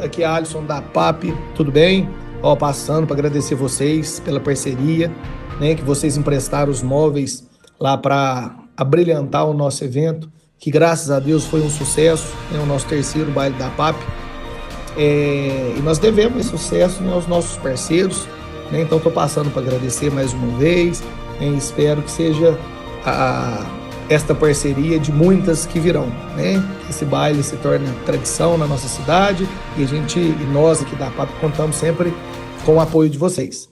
aqui é Alisson da PAP, tudo bem? Ó, passando para agradecer vocês pela parceria, né, que vocês emprestaram os móveis lá para abrilhantar o nosso evento, que graças a Deus foi um sucesso, né, o nosso terceiro baile da PAP. E nós devemos esse sucesso, né, aos nossos parceiros, né? Então estou passando para agradecer mais uma vez, né, e espero que seja esta parceria de muitas que virão, né? Que esse baile se torne tradição na nossa cidade e nós aqui da PAP contamos sempre com o apoio de vocês.